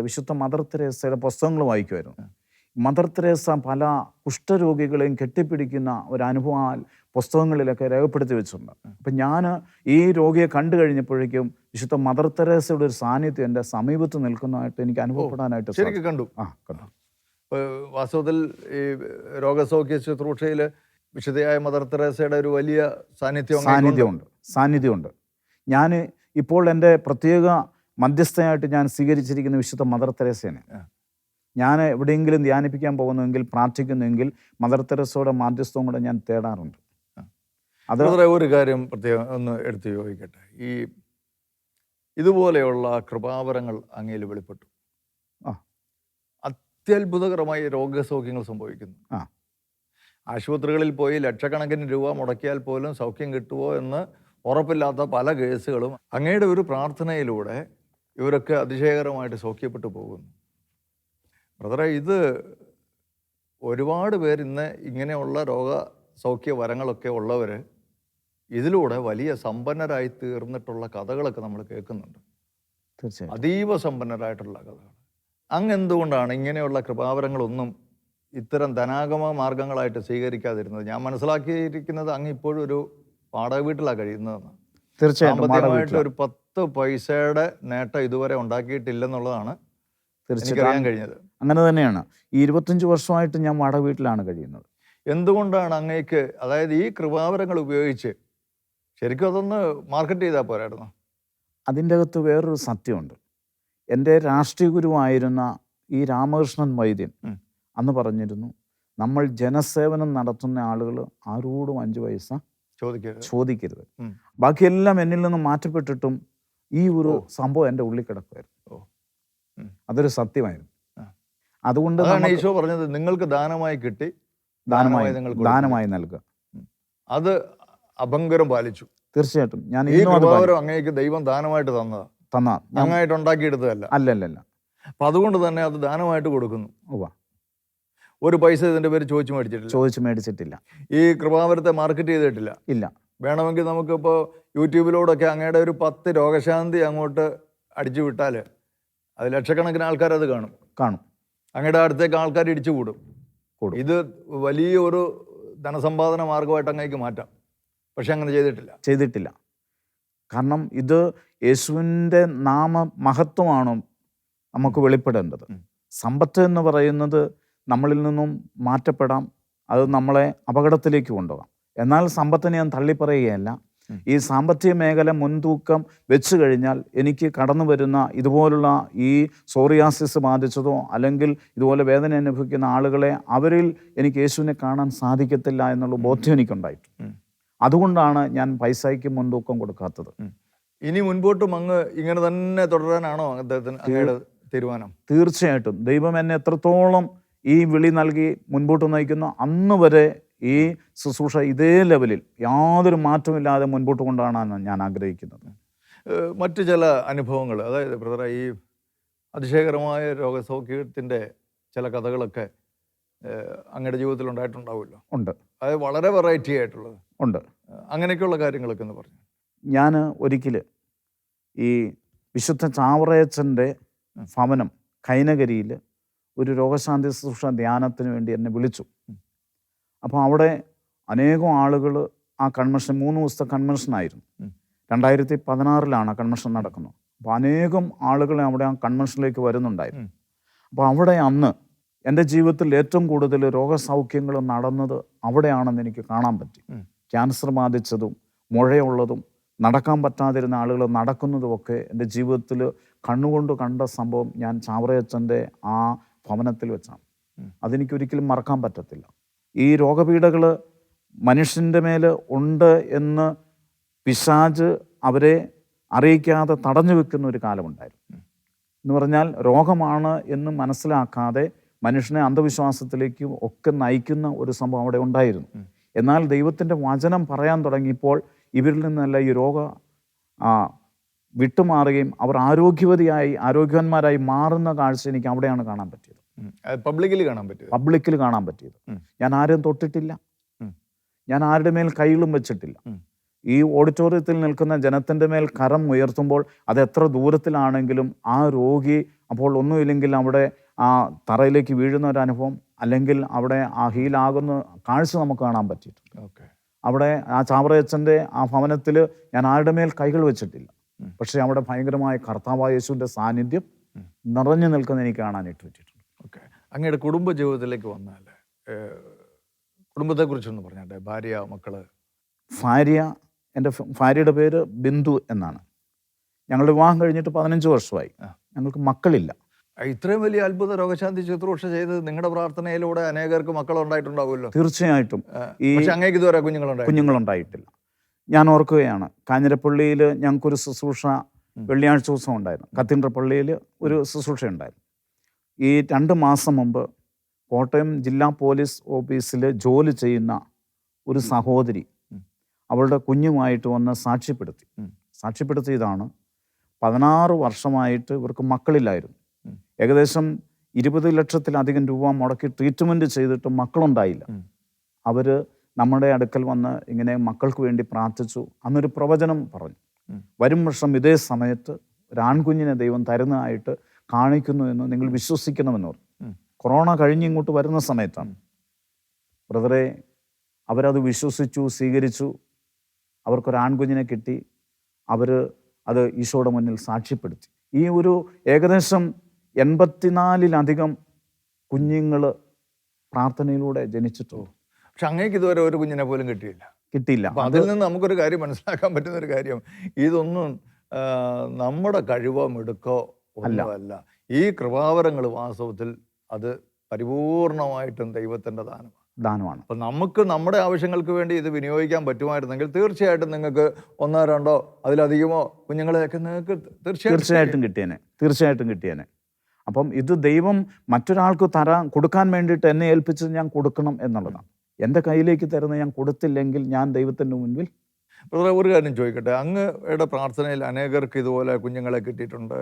വിശുദ്ധ മദർ തെരേസയുടെ പുസ്തകങ്ങൾ വായിക്കുമായിരുന്നു. മദർ തെരേസ പല കുഷ്ഠരോഗികളെയും കെട്ടിപ്പിടിക്കുന്ന ഒരു അനുഭവം പുസ്തകങ്ങളിലൊക്കെ രേഖപ്പെടുത്തി വെച്ചിട്ടുണ്ട്. അപ്പം ഞാൻ ഈ രോഗിയെ കണ്ടു കഴിഞ്ഞപ്പോഴേക്കും വിശുദ്ധ മദർ തെരേസയുടെ ഒരു സാന്നിധ്യം എൻ്റെ സമീപത്ത് നിൽക്കുന്നതായിട്ട് എനിക്ക് അനുഭവപ്പെടാനായിട്ട് ശരിക്കും കണ്ടു. വാസ്തവത്തിൽ ഈ രോഗസൗഖ്യ ശുശ്രൂഷയിൽ വിശുദ്ധയായ മദർ തെരേസയുടെ ഒരു വലിയ സാന്നിധ്യമുണ്ട്. ഞാൻ ഇപ്പോൾ എൻ്റെ പ്രത്യേക മധ്യസ്ഥയായിട്ട് ഞാൻ സ്വീകരിച്ചിരിക്കുന്ന വിശുദ്ധ മദർ തെരേസയാണ്. ഞാൻ എവിടെയെങ്കിലും ധ്യാനിപ്പിക്കാൻ പോകുന്നുവെങ്കിൽ, പ്രാർത്ഥിക്കുന്നുവെങ്കിൽ മദർ തെരേസയുടെ മാധ്യസ്ഥവും കൂടെ ഞാൻ തേടാറുണ്ട്. അത് ഒരു കാര്യം പ്രത്യേകം ഒന്ന് എടുത്ത് ചോദിക്കട്ടെ. ഈ ഇതുപോലെയുള്ള കൃപാവരങ്ങൾ അങ്ങയിൽ വെളിപ്പെട്ടു, അത്യത്ഭുതകരമായി രോഗസൗഖ്യങ്ങൾ സംഭവിക്കുന്നു. ആശുപത്രികളിൽ പോയി ലക്ഷക്കണക്കിന് രൂപ മുടക്കിയാൽ പോലും സൗഖ്യം കിട്ടുമോ എന്ന് ഉറപ്പില്ലാത്ത പല കേസുകളും അങ്ങയുടെ ഒരു പ്രാർത്ഥനയിലൂടെ ഇവരൊക്കെ അതിശയകരമായിട്ട് സൗഖ്യപ്പെട്ടു പോകുന്നു. ബ്രദറെ, ഇത് ഒരുപാട് പേർ ഇന്ന് ഇങ്ങനെയുള്ള രോഗസൗഖ്യ വരങ്ങളൊക്കെ ഉള്ളവർ ഇതിലൂടെ വലിയ സമ്പന്നരായി തീർന്നിട്ടുള്ള കഥകളൊക്കെ നമ്മൾ കേൾക്കുന്നുണ്ട്. തീർച്ചയായും അതീവ സമ്പന്നരായിട്ടുള്ള കഥകൾ. അങ്ങ് എന്തുകൊണ്ടാണ് ഇങ്ങനെയുള്ള കൃപാവരങ്ങളൊന്നും ഇത്തരം ധനാഗമ മാർഗങ്ങളായിട്ട് സ്വീകരിക്കാതിരുന്നത്? ഞാൻ മനസ്സിലാക്കിയിരിക്കുന്നത് അങ്ങ് ഇപ്പോഴും ഒരു വാടക വീട്ടിലാണ് കഴിയുന്നതെന്ന്. തീർച്ചയായും സാമ്പത്തികമായിട്ട് ഒരു 10 പൈസയുടെ നേട്ടം ഇതുവരെ ഉണ്ടാക്കിയിട്ടില്ലെന്നുള്ളതാണ് എനിക്കറിയാൻ കഴിഞ്ഞത്. അങ്ങനെ തന്നെയാണ്. ഈ 25 വർഷമായിട്ട് ഞാൻ വാടക വീട്ടിലാണ് കഴിയുന്നത്. എന്തുകൊണ്ടാണ് അങ്ങേക്ക്, അതായത് ഈ കൃപാവരങ്ങൾ ഉപയോഗിച്ച് ശരിക്കും അതൊന്ന് മാർക്കറ്റ് ചെയ്താൽ പോരായിരുന്നു? അതിൻ്റെ അകത്ത് വേറൊരു സത്യമുണ്ട്. എൻ്റെ രാഷ്ട്രീയ ഗുരുവായിരുന്ന ഈ രാമകൃഷ്ണൻ വൈദ്യൻ അന്ന് പറഞ്ഞിരുന്നു, നമ്മൾ ജനസേവനം നടത്തുന്ന ആളുകൾ ആരോടും 5 പൈസ ചോദിക്കരുത്. ബാക്കിയെല്ലാം എന്നിൽ നിന്ന് മാറ്റപ്പെട്ടിട്ടും ഈ ഒരു സംഭവം എൻ്റെ ഉള്ളിൽ കിടക്കുമായിരുന്നു. അതൊരു സത്യമായിരുന്നു. അതുകൊണ്ട് ഈശോ പറഞ്ഞത് നിങ്ങൾക്ക് ദാനമായി കിട്ടി, ദാനമായി നൽകുക. അത് അഭംഗരം പാലിച്ചു. തീർച്ചയായിട്ടും ഞാൻ അങ്ങേക്ക് ദൈവം ദാനമായിട്ട് തന്നതാ, അങ്ങായിട്ട് ഉണ്ടാക്കിയെടുത്തതല്ല. അല്ലല്ല. അപ്പൊ അതുകൊണ്ട് തന്നെ അത് ദാനമായിട്ട് കൊടുക്കുന്നു. ഒരു പൈസ ഇതിന്റെ പേര് ചോദിച്ചു മേടിച്ചിട്ടില്ല. ഈ കൃപാവരത്തെ മാർക്കറ്റ് ചെയ്തിട്ടില്ല. ഇല്ല. വേണമെങ്കിൽ നമുക്കിപ്പോൾ യൂട്യൂബിലൂടെയൊക്കെ അങ്ങയുടെ ഒരു 10 രോഗശാന്തി അങ്ങോട്ട് അടിച്ചു വിട്ടാൽ അത് ലക്ഷക്കണക്കിന് ആൾക്കാർ അത് കാണും. അങ്ങയുടെ അടുത്തേക്ക് ആൾക്കാർ ഇടിച്ചു കൂടും. ഇത് വലിയ ഒരു ധനസമ്പാദന മാർഗമായിട്ട് അങ്ങേക്ക് മാറ്റാം. പക്ഷെ അങ്ങനെ ചെയ്തിട്ടില്ല. കാരണം ഇത് യേശുവിൻ്റെ മഹത്വമാണ് നമുക്ക് വെളിപ്പെടേണ്ടത്. സമ്പത്ത് എന്ന് പറയുന്നത് നമ്മളിൽ നിന്നും മാറ്റപ്പെടാം, അത് നമ്മളെ അപകടത്തിലേക്ക് കൊണ്ടുപോകാം. എന്നാൽ സമ്പത്തിനെ ഞാൻ തള്ളിപ്പറയുകയല്ല. ഈ സാമ്പത്തിക മേഖല മുൻതൂക്കം വെച്ച് കഴിഞ്ഞാൽ എനിക്ക് കടന്നു വരുന്ന ഇതുപോലുള്ള ഈ സോറിയാസിസ് ബാധിച്ചതോ അല്ലെങ്കിൽ ഇതുപോലെ വേദന അനുഭവിക്കുന്ന ആളുകളെ അവരിൽ എനിക്ക് യേശുവിനെ കാണാൻ സാധിക്കത്തില്ല എന്നുള്ള ബോധ്യം എനിക്കുണ്ടായിട്ടുണ്ട്. അതുകൊണ്ടാണ് ഞാൻ പൈസയ്ക്ക് മുൻതൂക്കം കൊടുക്കാത്തത്. ഇനി മുൻപോട്ടും അങ്ങ് ഇങ്ങനെ തന്നെ തുടരാനാണോ അങ്ങയുടെ തീരുമാനം? തീർച്ചയായിട്ടും. ദൈവം എന്നെ എത്രത്തോളം ഈ വിളി നൽകി മുൻപോട്ട് നയിക്കുന്നു, അന്ന് വരെ ഈ ശുശ്രൂഷ ഇതേ ലെവലിൽ യാതൊരു മാറ്റമില്ലാതെ മുൻപോട്ട് കൊണ്ടുപോകാനാണ് ഞാൻ ആഗ്രഹിക്കുന്നത്. മറ്റു ചില അനുഭവങ്ങൾ, അതായത് ബ്രദറെ, ഈ അതിശയകരമായ രോഗസൗഖ്യത്തിൻ്റെ ചില കഥകളൊക്കെ അങ്ങയുടെ ജീവിതത്തിൽ ഉണ്ടായിട്ടുണ്ടാവുമല്ലോ. ഉണ്ട്. അത് വളരെ വെറൈറ്റി ആയിട്ടുള്ളത് ഉണ്ട്. അങ്ങനെയൊക്കെയുള്ള കാര്യങ്ങളൊക്കെ എന്ന് പറഞ്ഞു. ഞാൻ ഒരിക്കൽ ഈ വിശുദ്ധ ചാവറയച്ചൻ്റെ ഭവനം കൈനകരിയിൽ ഒരു രോഗശാന്തി ശുശ്രൂഷ ധ്യാനത്തിന് വേണ്ടി എന്നെ വിളിച്ചു. അപ്പോൾ അവിടെ അനേകം ആളുകൾ ആ കൺവെൻഷൻ 3 ദിവസത്തെ കൺവെൻഷനായിരുന്നു. 2016 കൺവെൻഷൻ നടക്കുന്നത്. അപ്പോൾ അനേകം ആളുകൾ അവിടെ ആ കൺവെൻഷനിലേക്ക് വരുന്നുണ്ടായിരുന്നു. അപ്പോൾ അവിടെ അന്ന് എൻ്റെ ജീവിതത്തിൽ ഏറ്റവും കൂടുതൽ രോഗസൗഖ്യങ്ങൾ നടന്നത് അവിടെയാണെന്ന് എനിക്ക് കാണാൻ പറ്റി. ക്യാൻസർ ബാധിച്ചതും മുഴയുള്ളതും നടക്കാൻ പറ്റാതിരുന്ന ആളുകൾ നടക്കുന്നതുമൊക്കെ എൻ്റെ ജീവിതത്തിൽ കണ്ണുകൊണ്ട് കണ്ട സംഭവം ഞാൻ ചാവറയച്ചൻ്റെ ആ ഭവനത്തിൽ വെച്ചാണ്. അതെനിക്കൊരിക്കലും മറക്കാൻ പറ്റത്തില്ല. ഈ രോഗപീഠകൾ മനുഷ്യൻ്റെ മേൽ ഉണ്ട് എന്ന് പിശാച് അവരെ അറിയിക്കാതെ തടഞ്ഞു വെക്കുന്ന ഒരു കാലമുണ്ടായിരുന്നു. എന്ന് പറഞ്ഞാൽ രോഗമാണ് എന്ന് മനസ്സിലാക്കാതെ മനുഷ്യനെ അന്ധവിശ്വാസത്തിലേക്കും ഒക്കെ നയിക്കുന്ന ഒരു സംഭവം അവിടെ ഉണ്ടായിരുന്നു. എന്നാൽ ദൈവത്തിൻ്റെ വചനം പറയാൻ തുടങ്ങിയപ്പോൾ ഇവരിൽ നിന്നല്ല ഈ വിട്ടുമാറുകയും അവർ ആരോഗ്യവാന്മാരായി മാറുന്ന കാഴ്ച എനിക്ക് അവിടെയാണ് കാണാൻ പറ്റിയത്. പബ്ലിക്കിൽ കാണാൻ പറ്റിയത്. ഞാൻ ആരും തൊട്ടിട്ടില്ല, ഞാൻ ആരുടെ മേൽ കൈകളും വെച്ചിട്ടില്ല. ഈ ഓഡിറ്റോറിയത്തിൽ നിൽക്കുന്ന ജനത്തിൻ്റെ മേൽ കരം ഉയർത്തുമ്പോൾ അത് എത്ര ദൂരത്തിലാണെങ്കിലും ആ രോഗി അപ്പോൾ ഒന്നുമില്ലെങ്കിൽ അവിടെ ആ തറയിലേക്ക് വീഴുന്ന ഒരു അനുഭവം, അല്ലെങ്കിൽ അവിടെ ആ ഹീലാകുന്ന കാഴ്ച നമുക്ക് കാണാൻ പറ്റിയിട്ടുണ്ട്. അവിടെ ആ ചാവറയച്ചൻ്റെ ആ ഭവനത്തിൽ ഞാൻ ആരുടെ മേൽ കൈകൾ വെച്ചിട്ടില്ല, പക്ഷെ അവിടെ ഭയങ്കരമായ കർത്താവായ യേശുവിൻ്റെ സാന്നിധ്യം നിറഞ്ഞു നിൽക്കുന്ന എനിക്ക് കാണാനായിട്ട് പറ്റിയിട്ടുണ്ട്. അങ്ങയുടെ കുടുംബ ജീവിതത്തിലേക്ക് വന്നാൽ കുടുംബത്തെക്കുറിച്ചൊന്ന് പറഞ്ഞാട്ടെ. ഭാര്യ, മക്കള്? എൻ്റെ ഭാര്യയുടെ പേര് ബിന്ദു എന്നാണ്. ഞങ്ങളുടെ വിവാഹം കഴിഞ്ഞിട്ട് 15 വർഷമായി. ഞങ്ങൾക്ക് മക്കളില്ല. ഇത്രയും വലിയ അത്ഭുത രോഗശാന്തി ശുശ്രൂഷ ചെയ്ത് നിങ്ങളുടെ പ്രാർത്ഥനയിലൂടെ അനേകർക്ക് മക്കളുണ്ടായിട്ടുണ്ടാവുമല്ലോ. തീർച്ചയായിട്ടും. അങ്ങേക്ക് ഇതുവരെ കുഞ്ഞുങ്ങളുണ്ടായിട്ടില്ല. ഞാൻ ഓർക്കുകയാണ്, കാഞ്ഞിരപ്പള്ളിയിൽ ഞങ്ങൾക്കൊരു ശുശ്രൂഷ വെള്ളിയാഴ്ച ദിവസം ഉണ്ടായിരുന്നു. കത്തീഡ്രൽ പള്ളിയിൽ ഒരു ശുശ്രൂഷ ഉണ്ടായിരുന്നു. ഈ 2 മാസം മുമ്പ് കോട്ടയം ജില്ലാ പോലീസ് ഓഫീസിൽ ജോലി ചെയ്യുന്ന ഒരു സഹോദരി അവളുടെ കുഞ്ഞുമായിട്ട് വന്ന് സാക്ഷ്യപ്പെടുത്തിയതാണ്. 16 വർഷമായിട്ട് ഇവർക്ക് മക്കളില്ലായിരുന്നു. ഏകദേശം 20 ലക്ഷത്തിലധികം രൂപ മുടക്കി ട്രീറ്റ്മെൻറ്റ് ചെയ്തിട്ട് മക്കളുണ്ടായില്ല. അവർ നമ്മുടെ അടുക്കൽ വന്ന് ഇങ്ങനെ മക്കൾക്ക് വേണ്ടി പ്രാർത്ഥിച്ചു. അന്നൊരു പ്രവചനം പറഞ്ഞു, വരും വർഷം ഇതേ സമയത്ത് ഒരു ആൺകുഞ്ഞിനെ ദൈവം തരുന്നതായിട്ട് കാണിക്കുന്നു എന്ന് നിങ്ങൾ വിശ്വസിക്കണമെന്ന് പറഞ്ഞു. കൊറോണ കഴിഞ്ഞ് ഇങ്ങോട്ട് വരുന്ന സമയത്താണ്. ബ്രദറെ, അവരത് വിശ്വസിച്ചു, സ്വീകരിച്ചു. അവർക്കൊരു ആൺകുഞ്ഞിനെ കിട്ടി. അവർ അത് ഈശോയുടെ മുന്നിൽ സാക്ഷ്യപ്പെടുത്തി. ഈ ഒരു ഏകദേശം 84-ലധികം കുഞ്ഞുങ്ങൾ പ്രാർത്ഥനയിലൂടെ ജനിച്ചിട്ടുള്ളൂ. പക്ഷെ അങ്ങേക്ക് ഇതുവരെ ഒരു കുഞ്ഞിനെ പോലും കിട്ടിയില്ല. അതിൽ നിന്ന് നമുക്കൊരു കാര്യം മനസ്സിലാക്കാൻ പറ്റുന്ന ഒരു കാര്യം, ഇതൊന്നും നമ്മുടെ കഴിവോ മിടുക്കോ ഒന്നുമല്ല. ഈ കൃപാവരങ്ങൾ വാസ്തവത്തിൽ അത് പരിപൂർണമായിട്ടും ദൈവത്തിൻ്റെ ദാനമാണ്. അപ്പം നമുക്ക് നമ്മുടെ ആവശ്യങ്ങൾക്ക് വേണ്ടി ഇത് വിനിയോഗിക്കാൻ പറ്റുമായിരുന്നെങ്കിൽ തീർച്ചയായിട്ടും നിങ്ങൾക്ക് 1-2 അതിലധികമോ കുഞ്ഞുങ്ങളെയൊക്കെ നിങ്ങൾക്ക് തീർച്ചയായിട്ടും കിട്ടിയേനെ. അപ്പം ഇത് ദൈവം മറ്റൊരാൾക്ക് കൊടുക്കാൻ വേണ്ടിയിട്ട് എന്നെ ഏൽപ്പിച്ചത് ഞാൻ കൊടുക്കണം എന്നുള്ളതാണ്. എൻ്റെ കയ്യിലേക്ക് തരുന്നത് ഞാൻ കൊടുത്തില്ലെങ്കിൽ ഞാൻ ദൈവത്തിൻ്റെ മുൻപിൽ. ഒരു കാര്യം ചോദിക്കട്ടെ, അങ്ങയുടെ പ്രാർത്ഥനയിൽ അനേകർക്ക് ഇതുപോലെ കുഞ്ഞുങ്ങളെ കിട്ടിയിട്ടുണ്ട്.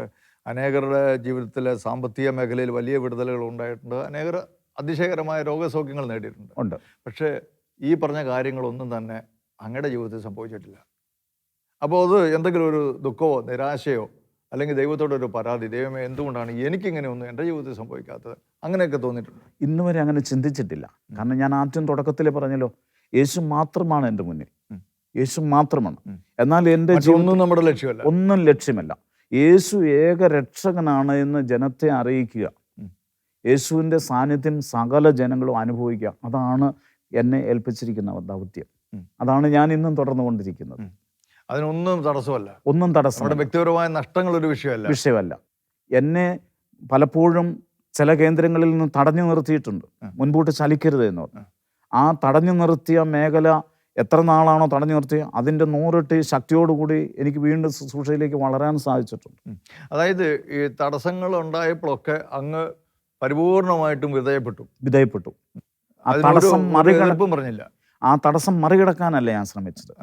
അനേകരുടെ ജീവിതത്തിലെ സാമ്പത്തിക മേഖലയിൽ വലിയ വിടുതലുകൾ ഉണ്ടായിട്ടുണ്ട്. അനേകർ അതിശയകരമായ രോഗസൗഖ്യങ്ങൾ നേടിയിട്ടുണ്ട്. പക്ഷേ ഈ പറഞ്ഞ കാര്യങ്ങളൊന്നും തന്നെ അങ്ങയുടെ ജീവിതത്തിൽ സംഭവിച്ചിട്ടില്ല. അപ്പോൾ അത് എന്തെങ്കിലും ഒരു ദുഃഖമോ നിരാശയോ അല്ലെങ്കിൽ ദൈവത്തോടൊരു പരാതി, ദൈവമേ എന്തുകൊണ്ടാണ് എനിക്കിങ്ങനെ ഒന്നും എൻ്റെ ജീവിതത്തിൽ സംഭവിക്കാത്തത്, അങ്ങനെയൊക്കെ തോന്നിയിട്ടുണ്ട്? ഇന്ന് വരെ അങ്ങനെ ചിന്തിച്ചിട്ടില്ല. കാരണം ഞാൻ ആദ്യം തുടക്കത്തിൽ പറഞ്ഞല്ലോ, യേശു മാത്രമാണ് എൻ്റെ മുന്നിൽ. യേശു മാത്രമാണ്. എന്നാൽ എൻ്റെ ഒന്നും നമ്മുടെ ലക്ഷ്യമല്ല, ഒന്നും ലക്ഷ്യമല്ല. യേശു ഏക രക്ഷകനാണ് എന്ന് ജനത്തെ അറിയിക്കുക. യേശുവിൻ്റെ സാന്നിധ്യം സകല ജനങ്ങളും അനുഭവിക്കുക. അതാണ് എന്നെ ഏൽപ്പിച്ചിരിക്കുന്ന ദൗത്യം. അതാണ് ഞാൻ ഇന്നും തുടർന്നുകൊണ്ടിരിക്കുന്നത്. അതിനൊന്നും തടസ്സമല്ല. ഒന്നും തടസ്സം. വ്യക്തിപരമായ നഷ്ടങ്ങൾ ഒരു വിഷയമല്ല. എന്നെ പലപ്പോഴും ചില കേന്ദ്രങ്ങളിൽ നിന്ന് തടഞ്ഞു നിർത്തിയിട്ടുണ്ട്. മുൻപോട്ട് ചലിക്കരുത് എന്ന് പറഞ്ഞു. ആ തടഞ്ഞു നിർത്തിയ മേഖല എത്ര നാളാണോ തടഞ്ഞു നിർത്തി, അതിൻ്റെ 100 ഇരട്ടി ശക്തിയോടുകൂടി എനിക്ക് വീണ്ടും ശുശ്രൂഷയിലേക്ക് വളരാൻ സാധിച്ചിട്ടുണ്ട്. അതായത് ഈ തടസ്സങ്ങൾ ഉണ്ടായപ്പോഴൊക്കെ അങ്ങ് പരിപൂർണമായിട്ടും വിധേയപ്പെട്ടു. ആ തടസ്സം മറികടക്കാനല്ല ഞാൻ ശ്രമിച്ചത്.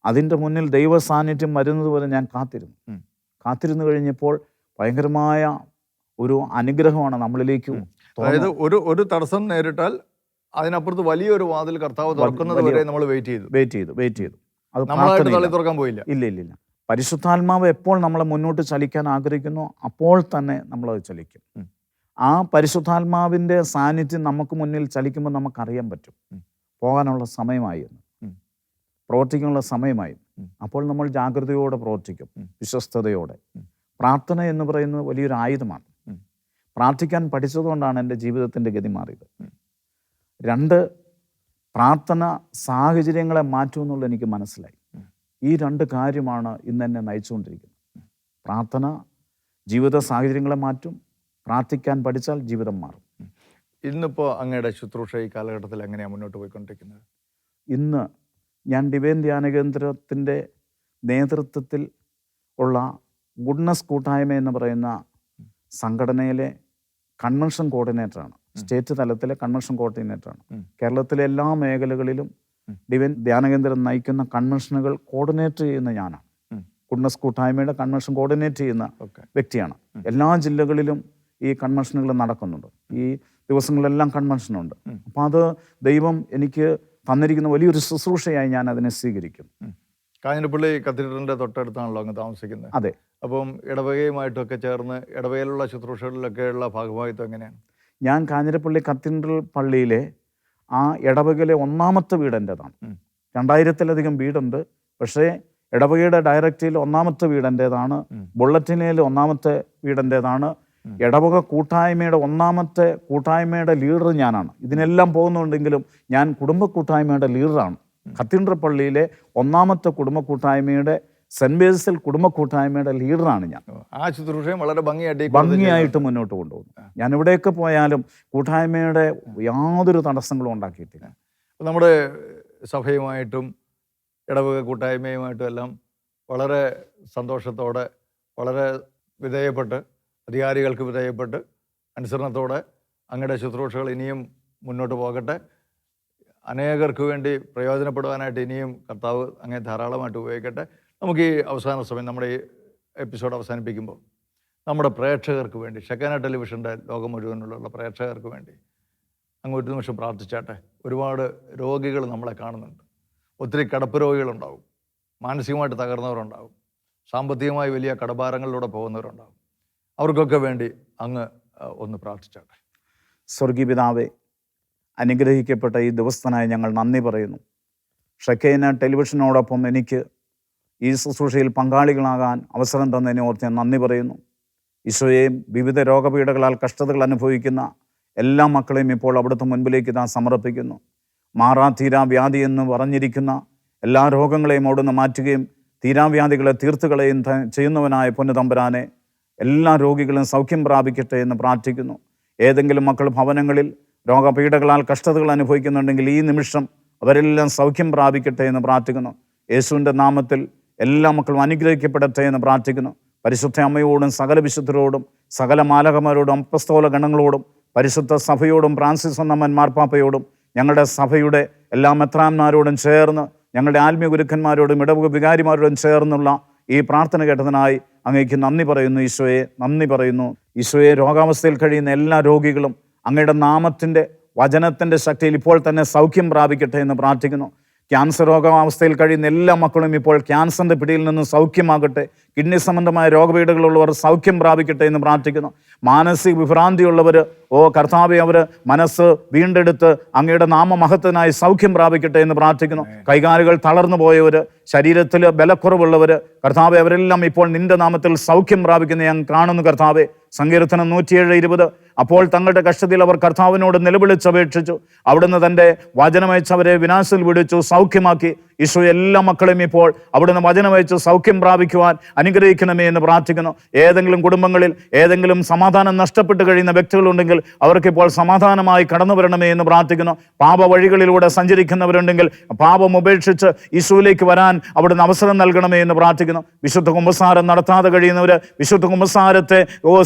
അതിൻ്റെ മുന്നിൽ ദൈവ സാന്നിധ്യം വരുന്നത് വരെ ഞാൻ കാത്തിരുന്നു കഴിഞ്ഞപ്പോൾ ഭയങ്കരമായ ഒരു അനുഗ്രഹമാണ് നമ്മളിലേക്ക് അതായത് ഒരു തടസ്സം നേരിട്ടാൽ അതിനപ്പുറത്ത് വലിയൊരു വാതിൽ കർത്താവ് തുറക്കുന്നത് വരെ നമ്മൾ വെയിറ്റ് ചെയ്തു. അത് നമ്മളായിട്ട് തള്ളി തുറക്കാൻ പോയില്ല. ഇല്ല. പരിശുദ്ധാത്മാവ് എപ്പോൾ നമ്മളെ മുന്നോട്ട് ചലിക്കാൻ ആഗ്രഹിക്കുന്നു അപ്പോൾ തന്നെ നമ്മളത് ചലിക്കും. ആ പരിശുദ്ധാത്മാവിൻ്റെ സാന്നിധ്യം നമുക്ക് മുന്നിൽ ചലിക്കുമ്പോൾ നമുക്കറിയാൻ പറ്റും പോകാനുള്ള സമയമായി എന്ന്, പ്രവർത്തിക്കാനുള്ള സമയമായി. അപ്പോൾ നമ്മൾ ജാഗ്രതയോടെ പ്രവർത്തിക്കും, വിശ്വസ്തയോടെ. പ്രാർത്ഥന എന്ന് പറയുന്നത് വലിയൊരു ആയുധമാണ്. പ്രാർത്ഥിക്കാൻ പഠിച്ചതുകൊണ്ടാണ് എൻ്റെ ജീവിതത്തിൻ്റെ ഗതി മാറിയത്. 2, പ്രാർത്ഥന സാഹചര്യങ്ങളെ മാറ്റുമെന്നുള്ളത് എനിക്ക് മനസ്സിലായി. ഈ 2 കാര്യമാണ് ഇന്ന് എന്നെ നയിച്ചുകൊണ്ടിരിക്കുന്നത്. പ്രാർത്ഥന ജീവിത സാഹചര്യങ്ങളെ മാറ്റും, പ്രാർത്ഥിക്കാൻ പഠിച്ചാൽ ജീവിതം മാറും. ഇന്നിപ്പോൾ അങ്ങയുടെ ശുശ്രൂഷ ഈ കാലഘട്ടത്തിൽ എങ്ങനെയാണ് മുന്നോട്ട് പോയിക്കൊണ്ടിരിക്കുന്നത്? ഇന്ന് ഞാൻ ഡിവൈൻ ധ്യാന കേന്ദ്രത്തിൻ്റെ നേതൃത്വത്തിൽ ഉള്ള ഗുഡ്നസ് കൂട്ടായ്മ എന്ന് പറയുന്ന സംഘടനയിലെ കൺവെൻഷൻ കോർഡിനേറ്ററാണ്. സ്റ്റേറ്റ് തലത്തിലെ കൺവെൻഷൻ കോർഡിനേറ്ററാണ്. കേരളത്തിലെ എല്ലാ മേഖലകളിലും ഡിവൈൻ ധ്യാന കേന്ദ്രം നയിക്കുന്ന കൺവെൻഷനുകൾ കോർഡിനേറ്റ് ചെയ്യുന്ന ഞാനാണ്. ഗുഡ്നസ് കൂട്ടായ്മയുടെ കൺവെൻഷൻ കോർഡിനേറ്റ് ചെയ്യുന്ന വ്യക്തിയാണ്. എല്ലാ ജില്ലകളിലും ഈ കൺവെൻഷനുകൾ നടക്കുന്നുണ്ട്. ഈ ദിവസങ്ങളിലെല്ലാം കൺവെൻഷനുണ്ട്. അപ്പം അത് ദൈവം എനിക്ക് തന്നിരിക്കുന്ന വലിയൊരു ശുശ്രൂഷയായി ഞാൻ അതിനെ സ്വീകരിക്കും. കാഞ്ഞിരപ്പള്ളി കത്തീഡ്രലിൻ്റെ തൊട്ടടുത്താണല്ലോ അങ്ങ് താമസിക്കുന്നത്. അതെ. അപ്പം ഇടവകയുമായിട്ടൊക്കെ ചേർന്ന് ഇടവകയിലുള്ള ശുശ്രൂഷകളിലൊക്കെയുള്ള ഭാഗമായിട്ടോ എങ്ങനെയാണ്? ഞാൻ കാഞ്ഞിരപ്പള്ളി കത്തീഡ്രൽ പള്ളിയിലെ ആ ഇടവകയിലെ 1ാമത്തെ വീട് എൻ്റേതാണ്. 2000-ലധികം വീടുണ്ട്. പക്ഷേ ഇടവകയുടെ ഡയറക്ടറിയിൽ 1ാമത്തെ വീട് എൻ്റേതാണ്. ബുള്ളറ്റിനിൽ 1ാമത്തെ വീട് എൻ്റേതാണ്. ഇടവക കൂട്ടായ്മയുടെ 1ാമത്തെ കൂട്ടായ്മയുടെ ലീഡർ ഞാനാണ്. ഇതിനെല്ലാം പോകുന്നുണ്ടെങ്കിലും ഞാൻ കുടുംബ കൂട്ടായ്മയുടെ ലീഡറാണ്. കത്തീഡ്രൽ പള്ളിയിലെ 1ാമത്തെ കുടുംബ കൂട്ടായ്മയുടെ സെൻറ്റ് ബേസിൽ കുടുംബ കൂട്ടായ്മയുടെ ലീഡറാണ് ഞാൻ. ആ ശുശ്രൂഷയും വളരെ ഭംഗിയായിട്ട് മുന്നോട്ട് കൊണ്ടുപോകുന്നു. ഞാൻ എവിടെയൊക്കെ പോയാലും കൂട്ടായ്മയുടെ യാതൊരു തടസ്സങ്ങളും ഉണ്ടാക്കിയിട്ടില്ല. നമ്മുടെ സഭയുമായിട്ടും ഇടവക കൂട്ടായ്മയുമായിട്ടും എല്ലാം വളരെ സന്തോഷത്തോടെ, വളരെ വിധേയപ്പെട്ട്, അധികാരികൾക്ക് വിധേയപ്പെട്ട്, അനുസരണത്തോടെ അങ്ങയുടെ ശുശ്രൂഷകൾ ഇനിയും മുന്നോട്ട് പോകട്ടെ. അനേകർക്ക് വേണ്ടി പ്രയോജനപ്പെടുവാനായിട്ട് ഇനിയും കർത്താവ് അങ്ങനെ ധാരാളമായിട്ട് ഉപയോഗിക്കട്ടെ. നമുക്ക് ഈ അവസാന സമയം, നമ്മുടെ ഈ എപ്പിസോഡ് അവസാനിപ്പിക്കുമ്പോൾ നമ്മുടെ പ്രേക്ഷകർക്ക് വേണ്ടി, ഷെക്കാന ടെലിവിഷൻ്റെ ലോകം മുഴുവനുള്ള പ്രേക്ഷകർക്ക് വേണ്ടി അങ്ങ് ഒരു നിമിഷം പ്രാർത്ഥിച്ചാട്ടെ. ഒരുപാട് രോഗികൾ നമ്മളെ കാണുന്നുണ്ട്. ഒത്തിരി കിടപ്പ് രോഗികളുണ്ടാവും, മാനസികമായിട്ട് തകർന്നവരുണ്ടാവും, സാമ്പത്തികമായി വലിയ കടഭാരങ്ങളിലൂടെ പോകുന്നവരുണ്ടാവും. അവർക്കൊക്കെ വേണ്ടി അങ്ങ് ഒന്ന് പ്രാർത്ഥിച്ചാട്ടെ. സ്വർഗീയ പിതാവേ, അനുഗ്രഹിക്കപ്പെട്ട ഈ ദിവസത്തിനായി ഞങ്ങൾ നന്ദി പറയുന്നു. ഷെക്കൈന ടെലിവിഷനോടൊപ്പം എനിക്ക് ഈ ശുശ്രൂഷയിൽ പങ്കാളികളാകാൻ അവസരം തന്നതിനെ ഓർത്ത് ഞാൻ നന്ദി പറയുന്നു. ഈശോയെയും വിവിധ രോഗപീഠകളാൽ കഷ്ടതകൾ അനുഭവിക്കുന്ന എല്ലാ മക്കളെയും ഇപ്പോൾ അവിടുത്തെ മുൻപിലേക്ക് താൻ സമർപ്പിക്കുന്നു. മാറാ വ്യാധി എന്ന് പറഞ്ഞിരിക്കുന്ന എല്ലാ രോഗങ്ങളെയും അവിടുന്ന് മാറ്റുകയും തീരാവ്യാധികളെ തീർത്തുകളയും ചെയ്യുന്നവനായ പൊന്നുതമ്പുരാനെ, എല്ലാ രോഗികളും സൗഖ്യം പ്രാപിക്കട്ടെ എന്ന് പ്രാർത്ഥിക്കുന്നു. ഏതെങ്കിലും മക്കൾ ഭവനങ്ങളിൽ രോഗപീഠകളാൽ കഷ്ടതകൾ അനുഭവിക്കുന്നുണ്ടെങ്കിൽ ഈ നിമിഷം അവരെല്ലാം സൗഖ്യം പ്രാപിക്കട്ടെ എന്ന് പ്രാർത്ഥിക്കുന്നു. യേശുവിൻ്റെ നാമത്തിൽ എല്ലാ മക്കളും അനുഗ്രഹിക്കപ്പെടട്ടെ എന്ന് പ്രാർത്ഥിക്കുന്നു. പരിശുദ്ധ അമ്മയോടും സകല വിശുദ്ധരോടും സകല മാലകന്മാരോടും അപ്പസ്തോല ഗണങ്ങളോടും പരിശുദ്ധ സഭയോടും ഫ്രാൻസിസ് ഒന്നാമൻ മാർപ്പാപ്പയോടും ഞങ്ങളുടെ സഭയുടെ എല്ലാ മെത്രാന്മാരോടും ചേർന്ന് ഞങ്ങളുടെ ആത്മീയ ഗുരുക്കന്മാരോടും ഇടവക വികാരിമാരോടും ചേർന്നുള്ള ഈ പ്രാർത്ഥന കേട്ടതിനായി അങ്ങേക്ക് നന്ദി പറയുന്നു. ഈശോയെ നന്ദി പറയുന്നു. ഈശോയെ, രോഗാവസ്ഥയിൽ കഴിയുന്ന എല്ലാ രോഗികളും അങ്ങയുടെ നാമത്തിൻ്റെ വചനത്തിൻ്റെ ശക്തിയിൽ ഇപ്പോൾ തന്നെ സൗഖ്യം പ്രാപിക്കട്ടെ എന്ന് പ്രാർത്ഥിക്കുന്നു. ക്യാൻസർ രോഗാവസ്ഥയിൽ കഴിയുന്ന എല്ലാ മക്കളും ഇപ്പോൾ ക്യാൻസറിൻ്റെ പിടിയിൽ നിന്ന് സൗഖ്യമാകട്ടെ. കിഡ്നി സംബന്ധമായ രോഗപീഠകളുള്ളവർ സൗഖ്യം പ്രാപിക്കട്ടെ എന്ന് പ്രാർത്ഥിക്കുന്നു. മാനസിക വിഭ്രാന്തിയുള്ളവർ, കർത്താവെ, അവർ മനസ്സ് വീണ്ടെടുത്ത് അങ്ങയുടെ നാമമഹത്വത്തിനായി സൗഖ്യം പ്രാപിക്കട്ടെ എന്ന് പ്രാർത്ഥിക്കുന്നു. കൈകാലുകൾ തളർന്നു പോയവർ, ശരീരത്തിൽ ബലക്കുറവുള്ളവർ, കർത്താവെ, അവരെല്ലാം ഇപ്പോൾ നിന്റെ നാമത്തിൽ സൗഖ്യം പ്രാപിക്കുന്ന ഞാൻ കാണുന്നു. കർത്താവെ, സങ്കീർത്തനം 107:20, അപ്പോൾ തങ്ങളുടെ കഷ്ടതയിൽ അവർ കർത്താവിനോട് നിലവിളിച്ചപേക്ഷിച്ചു, അവിടുന്ന് തൻ്റെ വചനമയച്ചവരെ വിനാശത്തിൽ വിടിച്ചു, സൗഖ്യമാക്കി. ഈശോ, എല്ലാ മക്കളെയും ഇപ്പോൾ അവിടുന്ന് വചനമയച്ച് സൗഖ്യം പ്രാപിക്കുവാൻ അനുഗ്രഹിക്കണമേ എന്ന് പ്രാർത്ഥിക്കുന്നു. ഏതെങ്കിലും കുടുംബങ്ങളിൽ ഏതെങ്കിലും സമാധാനം നഷ്ടപ്പെട്ട് കഴിയുന്ന വ്യക്തികളുണ്ടെങ്കിൽ അവർക്കിപ്പോൾ സമാധാനമായി കടന്നു വരണമേ എന്ന് പ്രാർത്ഥിക്കുന്നു. പാപ വഴികളിലൂടെ സഞ്ചരിക്കുന്നവരുണ്ടെങ്കിൽ പാപം ഉപേക്ഷിച്ച് ഈശോയിലേക്ക് വരാൻ അവിടുന്ന് അവസരം നൽകണമേ എന്ന് പ്രാർത്ഥിക്കുന്നു. വിശുദ്ധ കുമ്പസാരം നടത്താതെ കഴിയുന്നവർ വിശുദ്ധ കുമ്പസാരത്തെ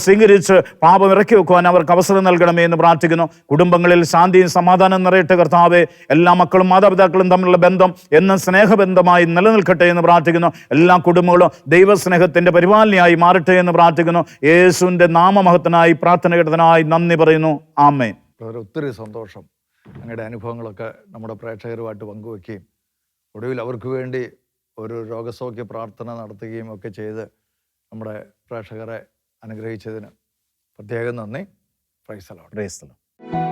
സ്വീകരിച്ച് പാപം ഇറക്കി വെക്കുവാൻ അവർക്ക് അവസരം നൽകണമേ എന്ന് പ്രാർത്ഥിക്കുന്നു. കുടുംബങ്ങളിൽ ശാന്തിയും സമാധാനം നിറയട്ടെ കർത്താവേ. എല്ലാ മക്കളും മാതാപിതാക്കളും തമ്മിലുള്ള ബന്ധം എന്നും സ്നേഹബന്ധമായി നിലനിൽക്കട്ടെ എന്ന് പ്രാർത്ഥിക്കുന്നു. എല്ലാ കുടുംബങ്ങളും ദൈവ ദൈവസ്നേഹത്തിൻ്റെ പരിപാലനയായി മാറട്ടെ എന്ന് പ്രാർത്ഥിക്കുന്നു. യേശുവിൻ്റെ നാമമഹത്വനായി പ്രാർത്ഥന കേട്ടതിനായി നന്ദി പറയുന്നു. ആമേൻ. ബ്രദറെ, ഒത്തിരി സന്തോഷം. അങ്ങയുടെ അനുഭവങ്ങളൊക്കെ നമ്മുടെ പ്രേക്ഷകരുമായിട്ട് പങ്കുവെക്കുകയും ഒടുവിൽ അവർക്ക് വേണ്ടി ഒരു രോഗസൗഖ്യ പ്രാർത്ഥന നടത്തുകയും ഒക്കെ ചെയ്ത് നമ്മുടെ പ്രേക്ഷകരെ അനുഗ്രഹിച്ചതിന് പ്രത്യേകം നന്ദി. Praise the Lord. Praise the Lord.